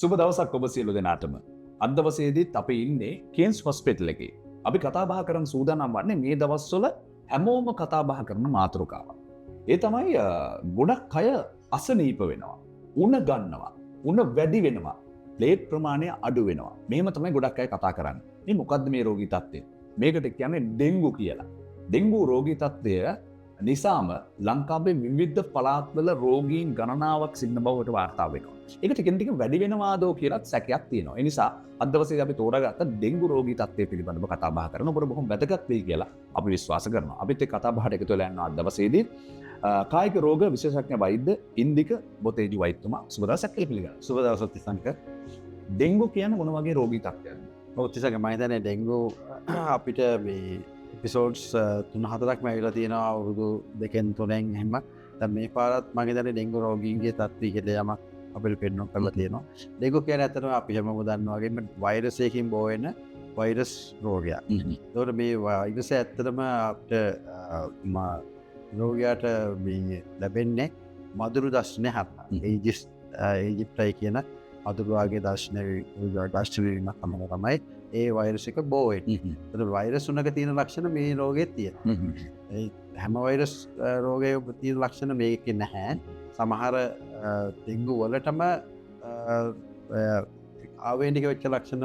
සුබ දවසක් ඔබ සියලු දෙනාටම. අද දවසේදීත් අපි ඉන්නේ කේන්ස් හොස්පිටල් එකේ. අපි කතා බහ කරන සූදානම් වන්නේ මේ දවස්වල හැමෝම කතා බහ කරන මාතෘකාවක්. ඒ තමයි ගොඩක් අය අසනීප වෙනවා. උණ ගන්නවා. උණ වැඩි වෙනවා. ප්ලේට් ප්‍රමාණය අඩු වෙනවා. මෙහෙම තමයි ගොඩක් අය කතා කරන්නේ. මේ මොකද්ද මේ රෝගී තත්ත්වය? මේකට කියන්නේ ඩෙන්ගු කියලා. ඩෙන්ගු රෝගී තත්ත්වය නිසාම ලංකාවේ විවිධ පළාත්වල රෝගීන් ගණනාවක් සින්න බවට වාර්තා වෙනවා. ඒක ටිකෙන් ටික වැඩි වෙනවාදෝ කියලා සැකයක් තියෙනවා. ඒ නිසා අද දවසේ අපි තෝරාගත්ත ඩෙන්ගු රෝගී තත්ත්වය පිළිබඳව කතා බහ කරන ඔබට බොහොම වැදගත් වෙයි කියලා අපි විශ්වාස කරනවා. අපිත් ඒ කතා බහට එකතු වෙලා යනවා අද දවසේදී. කායික රෝග විශේෂඥ වෛද්‍ය ඉන්දික බොතේජු වෛද්‍යතුමා සුබ දවසක් කියලා පිළිගන්නවා. සුබ දවසක් තිසංක. ඩෙන්ගු කියන්නේ මොන වගේ රෝගී තත්ත්වයක්ද? ඔව් තිසංක මම හිතන්නේ ඩෙන්ගු අපිට මේ එපිසෝඩ්ස් 3-4ක් ඇවිල්ලා තියෙනවා අවුරුදු 2-3න් එහෙම. දැන් මේ පාරත් මම හිතන්නේ ඩෙන්ගු රෝගීන්ගේ තත්ත්වය කියලා යමක් අපිට පෙන්වන්න කරලා තියෙනවා. ඩෙන්ගු කියන්නේ ඇත්තටම අපි හැමෝම දන්නා වගේම වෛරස් එකකින් බෝ වෙන වෛරස් රෝගයක්. ඒතකොට මේ වෛරස් ඇත්තටම අපිට රෝගියාට මේ ලැබෙන්නේ මදුරු දර්ශනය හරහා. ඊජිප්ටයි කියන මදුරුවාගේ දර්ශනය වීමක් තමයි ඒ වෛරස් එක බෝ වෙන්නේ. ඒතකොට වෛරස් උනක තියෙන ලක්ෂණ මේ රෝගෙත් තියෙනවා. ඒ හැම වෛරස් රෝගයේ තියෙන ලක්ෂණ මේකේ නැහැ. සමහර ඩෙන්ගු වලටම ආවේනික වෙච්ච ලක්ෂණ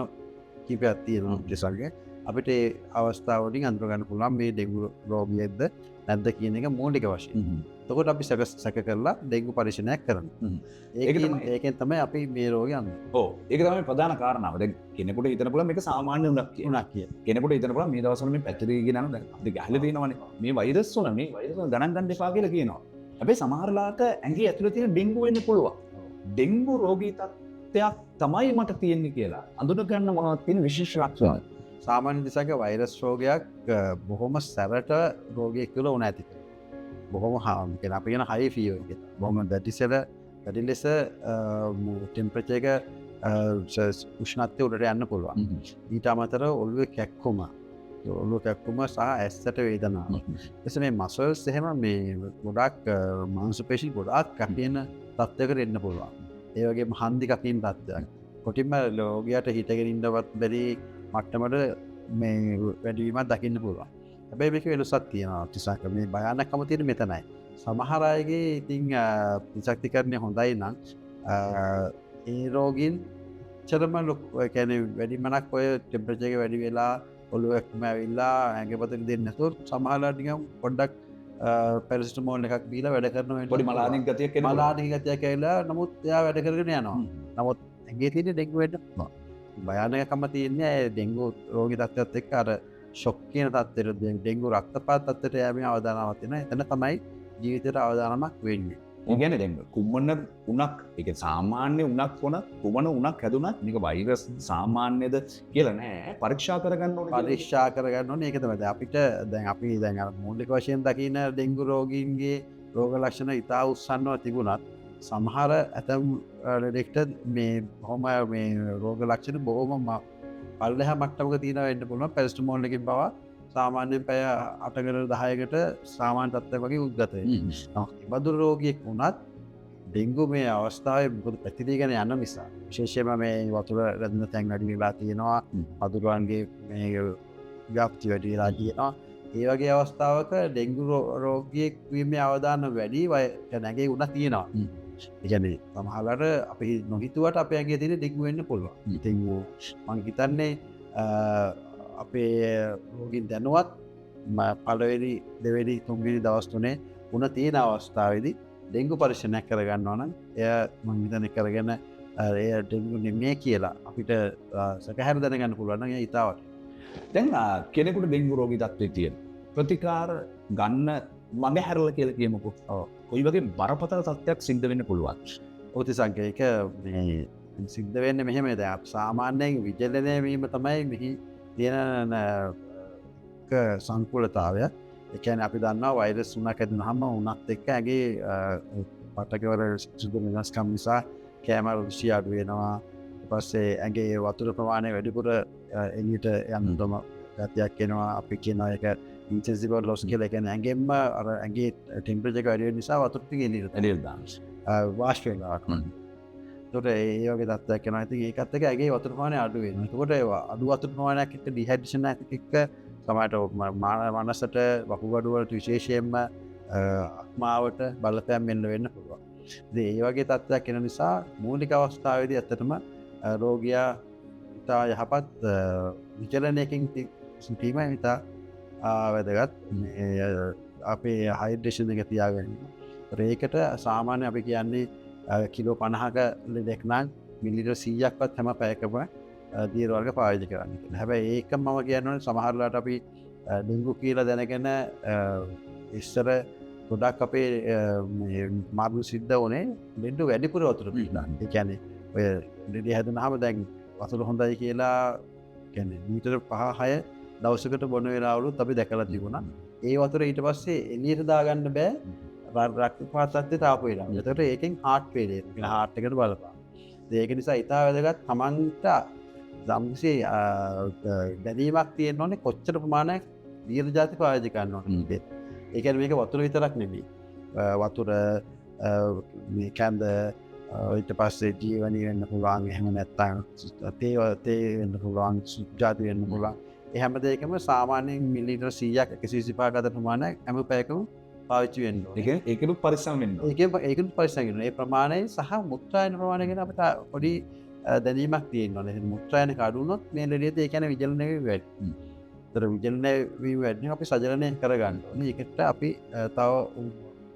කිහිපයක් තියෙනවා ඉතිසල්ගේ. අපිට ඒ අවස්ථාවලින් අඳුර ගන්න පුළුවන් මේ ඩෙන්ගු රෝගියෙක්ද නැද්ද කියන එක මූලික වශයෙන්. එතකොට අපි සැක කරලා ඩෙන්ගු පරීක්ෂණයක් කරනවා. ඒකෙන් තමයි අපි මේ රෝගය අඳුරන්නේ. ඔව්. ඒක තමයි ප්‍රධාන කාරණාව. දැන් කෙනෙකුට හිතන්න පුළුවන් මේක සාමාන්‍ය උණක් කියලා. කෙනෙකුට හිතන්න පුළුවන් මේ දවස්වල මේ පැතිරීගෙන යන දැන් අපි ගහලා තියෙනවනේ. මේ වෛරස් වල ගණන් ගන්න එපා කියලා කියනවා. හැබැයි සමහරලාට ඇඟේ ඇතුලේ තියෙන ඩෙන්ගු වෙන්න පුළුවන්. ඩෙන්ගු රෝගී තත්ත්වයක් තමයි මට තියෙන්නේ කියලා අඳුන ගන්න මොනවද තියෙන විශේෂ ලක්ෂණ? සාමාන්‍ය දිසක වෛරස් රෝගයක් බොහොම සැරට රෝගියෙක් තුළ උණ ඇති. බොහොම අපි කියන හයි ෆීවර් එක. බොහොම වැඩි ලෙස ටෙම්පරේචර් එක උෂ්ණත්වය උඩට යන්න පුළුවන්. ඊට අමතරව ඔළුවේ කැක්කුම සහ ඇස්සට වේදනාව. එසේ මේ මසල්ස් එහෙම මේ ගොඩක් මාංශ පේශි ගොඩාක් කැපෙන තත්ත්වයකට එන්න පුළුවන්. ඒ වගේම හන්දි කපින තත්ත්වයක්. කොටින්ම රෝගියාට හිටගෙන ඉන්නවත් බැරි මට්ටමට මේ වැඩිවීමක් දකින්න පුළුවන්. හැබැයි මේක වෙනසක් තියෙනවා. තිසක මේ භයානකම තියෙන්නේ මෙතනයි. සමහර අයගේ ඉතින් ප්‍රතිශක්තිකරණය හොඳයි නම් ඒ රෝගීන් චරම කියන්නේ වැඩිමනක් ඔය ටෙම්පරේචර් එක වැඩි වෙලා ඔළුවක්ම ඇවිල්ලා ඇඟපතට දෙන්නේ නැතුව සමහරවිට නිකන් පොඩ්ඩක් පැරසිටමෝල් එකක් බීලා වැඩ කරනවා. පොඩි මලානික ගතියක් එනවා. මලානික ගතියක් ඇවිල්ලා නමුත් එයා වැඩ කරගෙන යනවා. නමුත් ඇඟේ තියෙන ඩෙන්ගු වෙන්න භයානකම තියෙන්නේ ඩෙන්ගු රෝගී තත්ත්වයත් එක්ක අර ෂොක් කියන තත්ත්වෙට ඩෙන්ගු රක්තපාත තත්ත්වයට යෑමේ අවදානමක් තියෙනවා. එතන තමයි ජීවිතයට අවදානමක් වෙන්නේ. ඒ කියන්නේ දැන් කුමන උණක් ඒක සාමාන්‍ය උණක් වුණ කුමන උණක් හැදුනත් මේක වෛරස් සාමාන්‍යද කියලා නෑ. පරීක්ෂා කරගන්න ඕනේ. පරීක්ෂා කරගන්න ඕනේ. ඒක තමයි. අපිට දැන් අපි දැන් අර මූලික වශයෙන් දකින්න ඩෙන්ගු රෝගීන්ගේ රෝග ලක්ෂණ ඉතා උස්සන්නව තිබුණත් සමහර ඇතම් ලෙඩෙක්ට මේ බොහොම මේ රෝග ලක්ෂණ බොහොම පල්ලෙහා මට්ටමක තියෙනවා වෙන්න පුළුවන්. පැරසිටමෝල් එකකින් පවා සාමාන්‍යයෙන් පැය 8කට 10කට සාමාන්‍ය තත්ත්වයක් වගේ උද්ගත වෙනවා. බඳු රෝගියෙක් වුණත් ඩෙන්ගු මේ අවස්ථාවේ මොකද පැතිරීගෙන යන නිසා විශේෂයෙන්ම මේ වතුර රැඳෙන තැන් වැඩි වෙලා තියෙනවා. වතුරන්ගේ මේ ව්‍යාප්තිය වැඩි වෙලා තියෙනවා. ඒ වගේ අවස්ථාවක ඩෙන්ගු රෝගියෙක් වීමේ අවදානම් වැඩි නැගේ උණ තියෙනවා. ඒ කියන්නේ සමහරවල්ලාට අපි නොහිතුවට අපේ ඇඟේ තියෙන ඩෙන්ගු වෙන්න පුළුවන්. ඉතින් මම හිතන්නේ අපේ රෝගීන් දැනුවත් පළවෙනි දෙවෙනි තුන්වෙනි දවස් තුනේ උණ තියෙන අවස්ථාවේදී ඩෙන්ගු පරීක්ෂණයක් කරගන්නවා නම් එයා මම හිතන්නේ කරගෙන ඒ ඩෙන්ගු නෙමෙයි කියලා අපිට සැකහැර දැනගන්න පුළුවන් නම් ඒ ඉතාවට. දැන් කෙනෙකුට ඩෙන්ගු රෝගී තත්ත්වයක් තියෙන ප්‍රතිකාර ගන්න මඟ හැරලා කියලා කියමුකෝ. කොයි වගේ බරපතල තත්ත්වයක් සිද්ධ වෙන්න පුළුවන්? ඕතිසංක ඒක මේ සිද්ධ වෙන්නේ මෙහෙම. දැන් සාමාන්‍යයෙන් විජලනය වීම තමයි මෙහි තියෙන සංකූලතාවය. ඒ කියන්නේ අපි දන්නවා වෛරස් උණක් ඇදුනහම උණත් එක්ක ඇගේ පටකවල සුදු වෙනස්කම් නිසා කැම රුචිය අඩු වෙනවා. ඊට පස්සේ ඇගේ වතුර ප්‍රමාණය වැඩිපුර එළියට යන්නම ගතියක් එනවා. අපි කියනවා ඒක ඉන්ටෙන්සිව් ලොස් කියලා. කියන්නේ ඇඟෙන්ම අර ඇඟේ ටෙම්පරේචර් එක වැඩි වෙන නිසා වතුර ටික එළියට දානවා. වාෂ්ප වෙනවා. තොට ඒගේ දත්වයක් නති ඒකත් එක ඇගේ වතුර පාන අඩුවෙන් කොට අඩු වතුර පානයක් එක ඩිහැඩිෂන ඇතික සමට මනසට වකුගඩුවලට විශේෂයෙන්ම අක්මාවට බලපෑම් මෙන්න වෙන්න පුළුවන් ඒ වගේ තත්ත්වයක් එන නිසා මූලික අවස්ථාවේද ඇත්තටම රෝගයා ඉතා යහපත් විචලනයකින් සිටීම ඉතා වැදගත් අපේ හයිඩ්‍රේෂන් එක තියාගැනීම ඒකට සාමාන්‍ය අපි කියන්නේ කිලෝ 50ක ලෙඩෙක්නම් මිලිලිටර් 100ක්වත් හැම පැයකම දියර වර්ග පාවිච්චි කරන්න කියලා. හැබැයි ඒක මම කියන්නේ සමහරවිට අපි ඩෙන්ගු කියලා දැනගෙන ඉස්සර ගොඩක් අපේ මාර්ග සිද්ධ වුණේ ලෙඩ වැඩිපුර වතුර පීලා. ඒ කියන්නේ ඔය ලෙඩ හැදුනහම දැන් වතුර හොඳයි කියලා කියන්නේ ලීටර් 5-6 දවසකට බොන වෙලාවලුත් අපි දැකලා තිබුණා. ඒ වතුර ඊට පස්සේ එළියට දාගන්න බෑ. රක්ත පාතත්වයට ආපු වෙලා. එතකොට ඒකෙන් හાર્ට් ෆේලියර් කියන හાર્ට් එකට බලපාන. ඒක නිසා ඉතා වැදගත් තමන්ට සම්සේ දැනීමක් තියෙන්න ඕනේ කොච්චර ප්‍රමාණයක් දීර්ඝ ಜಾති පාවිච්චි කරන්න ඕනේ. ඒ කියන්නේ මේක වතුර විතරක් නෙමෙයි. වතුර මේ කැඳ ඊට පස්සේ ජීවනී වෙන්න පුළුවන්. එහෙම නැත්නම් තේ වෙන්න පුළුවන්. සුජාති වෙන්න පුළුවන්. ඒ හැම දෙයකම සාමාන්‍යයෙන් මිලිලිටර් 100ක් 125 ගත ප්‍රමාණයක් හැම පැයකම පාවිච්චි වෙන්න ඕනේ. ඒකනුත් පරිස්සම් වෙන්න ඕනේ. ඒකනුත් පරිස්සම් වෙන්න ඕනේ. ඒ ප්‍රමාණය සහ මුත්‍රායන ප්‍රමාණය ගැන අපිට පොඩි දැනීමක් තියෙන්න ඕනේ. මුත්‍රායන කඩු වුණොත් මේ ලෙඩේට ඒ කියන්නේ විජලනය වැඩි. ඒතර විජලනය වීම වැඩි අපි සජලනය කරගන්න ඕනේ. ඒකට අපි තව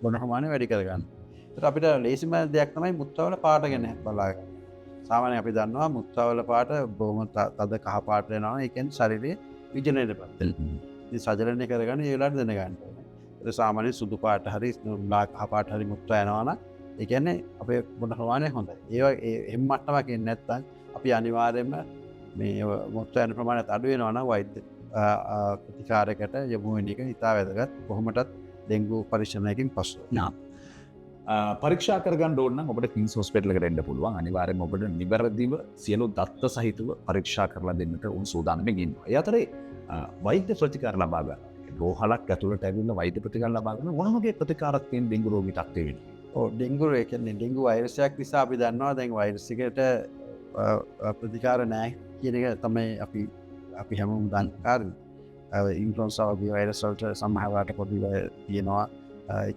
බොන ප්‍රමාණය වැඩි කරගන්න. ඒතර අපිට ලේසිම දෙයක් තමයි මුත්‍රාවල පාට ගැන බලාගන්න. සාමාන්‍යයෙන් අපි දන්නවා මුත්‍රාවල පාට බොහොම තද කහ පාට වෙනවා. ඒ කියන්නේ ශරීරයේ විජලනයටපත් වෙනවා. ඉතින් සජලනය කරගන්න ඒ වෙලාවට දැනගන්න ඕනේ. සාමාන්‍ය සුදු පාට හරි කහ පාට හරි මුත්‍රා යනවා නම් ඒ කියන්නේ අපේ බොන ප්‍රමාණය හොඳයි. ඒ එහෙම මට්ටමක් එන්නේ නැත්නම් අපි අනිවාර්යයෙන්ම මේ මුත්‍රා යන ප්‍රමාණයත් අඩු වෙනවා නම් වෛද්‍ය ප්‍රතිකාරයකට යොමු වෙන එක ඉතා වැදගත්. කොහොමදත් ඩෙන්ගු පරීක්ෂණයකින් පසු. පරීක්ෂා කරගන්න ඕන නම් ඔබට කිංස් හොස්පිටල් එකට එන්න පුළුවන්. අනිවාර්යයෙන්ම ඔබට නිවැරදිව සියලු දත්ත සහිතව පරීක්ෂා කරලා දෙන්නට උන් සූදානම්ෙන් ඉන්නවා. ඒ අතරේ වෛද්‍ය ප්‍රතිකාර ලබා ගන්න. රෝහලක් ඇතුළට ඇවිල්ලා වෛද්‍ය ප්‍රතිකාර ලබා ගන්න මොන වගේ ප්‍රතිකාරයක් තියෙන ඩෙන්ගු රෝගීට අක්තේ වෙන්නේ? ඔව් ඩෙන්ගු ඒ කියන්නේ ඩෙන්ගු වෛරස් එකක් නිසා අපි දන්නවා දැන් වෛරස් එකට ප්‍රතිකාර නැහැ කියන එක තමයි අපි හැමෝම දන්න කාරණා. ඉන්ෆ්ලුවෙන්සා වගේ වෛරස් වලට සමහරවට පොඩි තියෙනවා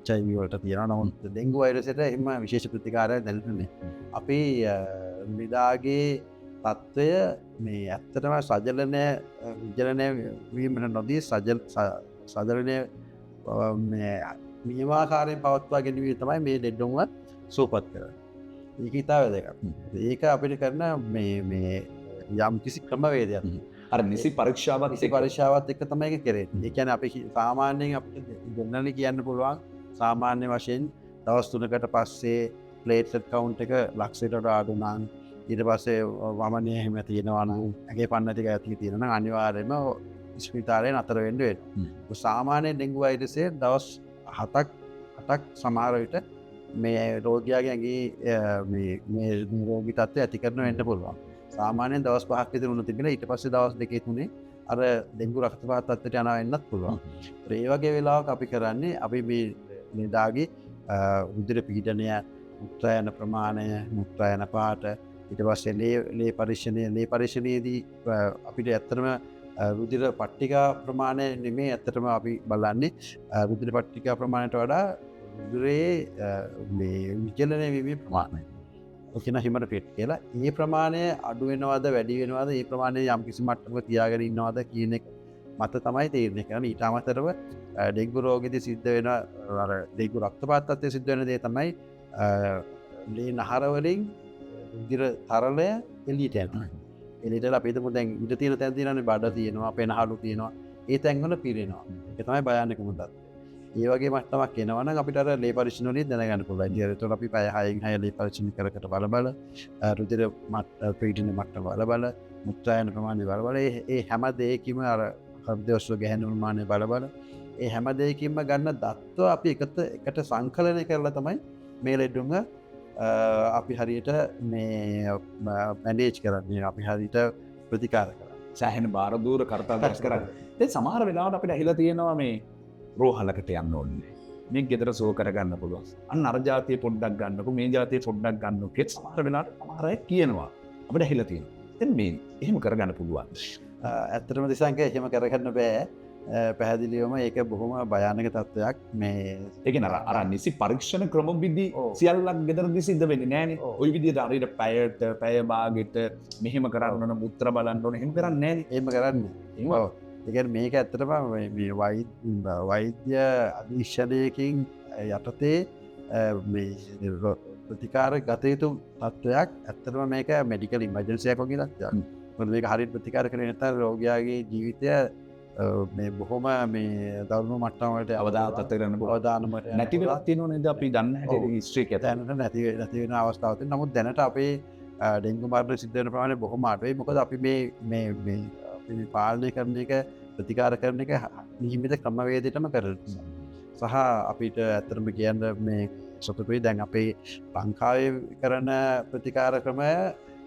HIV වලට තියෙනවා. නමුත් ඩෙන්ගු වෛරසයට එහෙම විශේෂ ප්‍රතිකාරයක් දැනෙන්නේ නැහැ. අපි නිදාගේ තත්ත්වය මේ ඇත්තටම සජලනය විජලනය වීමට නොදී සජලනය නියමාකාරයෙන් පවත්වා ගැනීම තමයි මේ ලෙඩුන්වත් සුවපත් කරන්නේ. ඒක ඉතා වැදගත්. ඒක අපිට කරන මේ යම් කිසි ක්‍රමවේදයක්. අර නිසි පරීක්ෂාවත් එක්ක තමයි ඒක කරන්නේ. ඒ කියන්නේ අපි සාමාන්‍යයෙන් අපිට දෙන්නනේ කියන්න පුළුවන් සාමාන්‍ය වශයෙන් දවස් 3කට පස්සේ ප්ලේට්ලට් කවුන්ට් එක ලක්ෂයට වඩා අඩු නම් ඊට පස්සේ වමනය එහෙම තියෙනවා නම් ඇගේ පන්න ටික ඇති තියෙනවා නම් අනිවාර්යයෙන්ම ස්පිතාලේ නතර වෙන්න වෙනවා. සාමාන්‍ය ඩෙන්ගු වෛරසය දවස් 7ක් සමහර විට මේ රෝගියාගේ ඇඟේ මේ රෝගී තත්ත්වය ඇති කරන වෙන්න පුළුවන්. සාමාන්‍යයෙන් දවස් 5ක් විතර උණු තිබිලා ඊට පස්සේ දවස් 2-3 අර ඩෙන්ගු රක්ත පහත් තත්ත්වයට යනවා වෙන්නත් පුළුවන්. ඒ වගේ වෙලාවක අපි කරන්නේ අපි මේ නිදාගේ රුධිර පීඩනය, මුත්‍රායන ප්‍රමාණය, මුත්‍රායන පාට ඊට පස්සේ ලේ පරීක්ෂණයේදී අපිට ඇත්තටම රුධිර පට්ටිකා ප්‍රමාණය නෙමෙයි ඇත්තටම අපි බලන්නේ රුධිර පට්ටිකා ප්‍රමාණයට වඩා රුධිරයේ මේ විචලනය වීමේ ප්‍රමාණය. ඔකින හිමට පෙට් කියලා ඒ ප්‍රමාණය අඩු වෙනවද වැඩි වෙනවද ඒ ප්‍රමාණය යම් කිසි මට්ටමක තියාගෙන ඉන්නවද කියන එක මත තමයි තීරණය කරන්නේ. ඊට අමතරව ඩෙන්ගු රෝගෙදී සිද්ධ වෙන අර ඩෙන්ගු රක්තපාත තත්ත්වයේ සිද්ධ වෙන දේ තමයි ලේ නහර වලින් රුධිර තරලය එළියට යනවා. එළියට අපි හිතමු දැන් ඉඳ තියෙන තැන් තියෙනවානේ බඩ තියෙනවා, පෙනහළු තියෙනවා. ඒ තැන්වල පිරෙනවා. ඒක තමයි භයානකම තත්ත්වය. ඒ වගේ මට්ටමක් එනවා නම් අපිට අර ලේ පරීක්ෂණ වලින් දැනගන්න පුළුවන්. ඒතකොට අපි පැය 6න් 6 ලේ පරීක්ෂණ කරකට බලබල රුධිර පීඩන මට්ටම බලබල මුත්‍රායන ප්‍රමාණය බලබල ඒ හැම දෙයකින්ම අර හෘදෝස්ව ගැහෙන ප්‍රමාණය බලබල ඒ හැම දෙයකින්ම ගන්න දත්ත අපි එකට සංකලනය කරලා තමයි මේ ලෙඩුන්ව අපි හරියට මේ මැනේජ් කරන්නේ. අපි හරියට ප්‍රතිකාර කරන්නේ. සෑහෙන බාරදූර කර්තව්‍ය රැස් කරන්නේ. දැන් සමහර වෙලාවට අපිට ඇහිලා තියෙනවා මේ රෝහලකට යන්න ඕනේ. මේ ගෙදර සුව කරගන්න පුළුවන්. අන්න අර ජාතිය පොඩ්ඩක් ගන්නකො මේ ජාතිය පොඩ්ඩක් ගන්නකො කියලා සමහර වෙලාවට සමහර අය කියනවා. අපිට ඇහිලා තියෙනවා. දැන් මේ එහෙම කරගන්න පුළුවන්. ඇත්තටම දිසංක එහෙම කරගන්න බෑ. පැහැදිලිවම ඒක බොහොම භයානක තත්ත්වයක්. මේ ඒක නර අර නිසි පරීක්ෂණ ක්‍රම විදි ඔව්. සියල්ලක් ගෙදරදී සිද්ධ වෙන්නේ නෑනේ. ඔව්. ওই විදිහට හරියට පැයට පැය භාගෙට මෙහෙම කරන්න ඕන මුත්‍ර බලන්න ඕන එහෙම කරන්නේ නෑනේ. එහෙම කරන්නේ. එහෙම ඔව්. ඒ කියන්නේ මේක ඇත්තටම මේ වෛද්‍ය අධීක්ෂණයකින් යටතේ මේ ප්‍රතිකාර ගත යුතු තත්ත්වයක්. ඇත්තටම මේක මෙඩිකල් ඉමර්ජන්සියක් වගේ තත්ත්වයක්. මොකද මේක හරියට ප්‍රතිකාර කරේ නැත්නම් රෝගියාගේ ජීවිතය මේ බොහොම මේ දරුණු මට්ටමකට අවදානමට කරන්න පුළුවන්. අවදානමට නැති වෙලා තියෙනවනේ නේද අපි දන්න ඔව්. හැටියට හිස්ටරි එක. දැනට නැති වෙන අවස්ථාවක් තියෙනවා. නමුත් දැනට අපේ ඩෙන්ගු මරණ සිද්ධ වෙන ප්‍රමාණය බොහොම අඩුයි. මොකද අපි මේ පාලනය කරන එක ප්‍රතිකාර කරන එක නියමිත ක්‍රමවේදයටම කරනවා. සහ අපිට ඇත්තටම කියන්න මේ සතුටුයි දැන් අපේ ලංකාවේ කරන ප්‍රතිකාර ක්‍රමය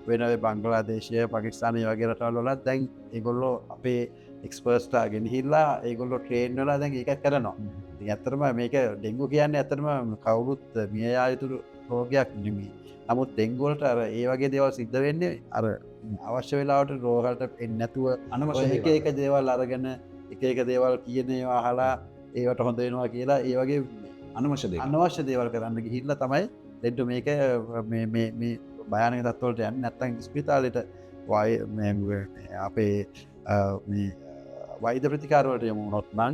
වෙන බංගලාදේශය පාකිස්තානය වගේ රටවල් වලත් දැන් ඒගොල්ලෝ අපේ එක්ස්පර්ස්ලා ගෙනහිල්ලා ඒගොල්ලෝ ට්‍රේන් වෙලා දැන් ඒක කරනවා. ඉතින් ඇත්තටම මේක ඩෙන්ගු කියන්නේ ඇත්තටම කවුරුත් මිය යා යුතු රෝගයක් නෙමෙයි. නමුත් ඩෙන්ගු වලට අර ඒ වගේ දේවල් සිද්ධ වෙන්නේ අර අවශ්‍ය වෙලාවට රෝගවලට එන්නේ නැතුව අනවශ්‍ය එක එක දේවල් අරගෙන එක දේවල් කියන ඒවා අහලා ඒවට හොඳ වෙනවා කියලා ඒ වගේ අනවශ්‍ය දෙයක්. අනවශ්‍ය දේවල් කරන්න ගිහිල්ලා තමයි ලෙඩ මේක මේ භයානක තත්ත්වවලට යන්නේ. නැත්තම් ස්පිතාලෙට අපේ වෛද්‍ය ප්‍රතිකාර වලට යමු වුණොත් නම්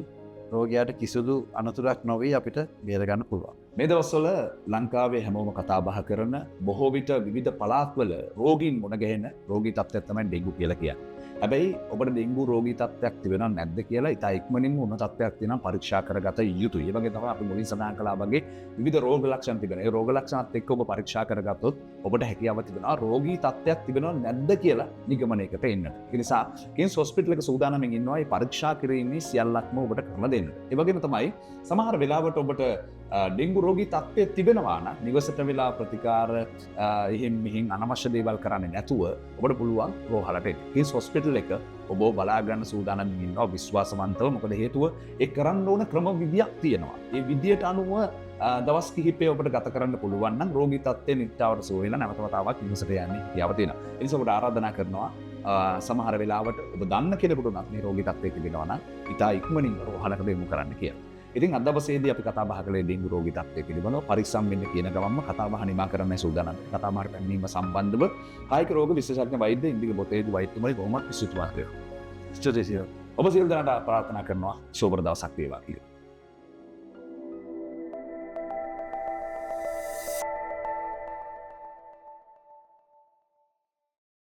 රෝගියාට කිසිදු අනතුරක් නොවී අපිට බේරගන්න පුළුවන්. මේ දවස්වල ලංකාවේ හැමෝම කතා බහ කරන බොහෝ විට විවිධ පළාත්වල රෝගීන් මුණ ගැහෙන රෝගී තත්ත්වයක් තමයි ඩෙන්ගු කියලා කියන්නේ. හැබැයි ඔබට ඩෙන්ගු රෝගී තත්ත්වයක් තිබෙනවද නැද්ද කියලා ඉතා ඉක්මනින්ම උන තත්ත්වයක් තියෙනවා පරීක්ෂා කරගත යුතුයි. ඒ වගේ තමයි අපි මුලින් සඳහන් කළා වගේ විවිධ රෝග ලක්ෂණ තිබෙනවා. ඒ රෝග ලක්ෂණත් එක්ක ඔබ පරීක්ෂා කරගත්තොත් ඔබට හැකියාව තිබෙනවා රෝගී තත්ත්වයක් තිබෙනවද නැද්ද කියලා නිගමනයකට එන්නට. ඒ නිසා කිම්ස් හොස්පිටල් එක සූදානම්ෙන් ඉන්නවා මේ පරීක්ෂා කිරීමේ සියල්ලක්ම ඔබට කරලා දෙන්න. ඒ වගේම තමයි සමහර වෙලාවට ඔබට ඩෙන්ගු රෝගී තත්ත්වය තිබෙනවා නම් නිවසට වෙලා ප්‍රතිකාර එහෙම මෙහෙන් අනවශ්‍ය දේවල් කරන්නේ නැතුව ඔබට පුළුවන් රෝහලට එන්න. කිම්ස් හොස්පිටල් එක ඔබ බලා ගන්න සූදානම් ඉන්නවා විශ්වාසවන්තව. මොකද හේතුව ඒ කරන්න ඕන ක්‍රම විදියක් තියෙනවා. ඒ විදියට අනුව දවස් කිහිපය ඔබට ගත කරන්න පුළුවන් නම් රෝගී තත්ත්වය නිට්ටාවට සුව වෙලා නැවත වතාවක් නිවසට යන්න හැකියාව තියෙනවා. ඒ නිසා ඔබට ආරාධනා කරනවා සමහර වෙලාවට ඔබ දන්න කෙනෙකුට උනත් මේ රෝගී තත්ත්වයක තිබෙනවා නම් ඉතා ඉක්මනින් රෝහලකට යොමු කරන්න කියලා. ඉතින් අද දවසේදී අපි කතා බහ කළේ ඩෙන්ගු රෝගී තත්ත්වය පිළිබඳව පරිස්සම් වෙන්න කියන ගමන්ම කතා බහ නිමා කරන්න සූදානම්. කතා බහට පැමිණීම සම්බන්ධව කායික රෝග විශේෂඥ වෛද්‍ය ඉන්දික බොතේදු වෛද්‍යතුමනි කොහොමත් විශ්වාස කරනවා. ඔබ සියලු දෙනාට ප්‍රාර්ථනා කරනවා ශෝභන දවසක් වේවා කියලා.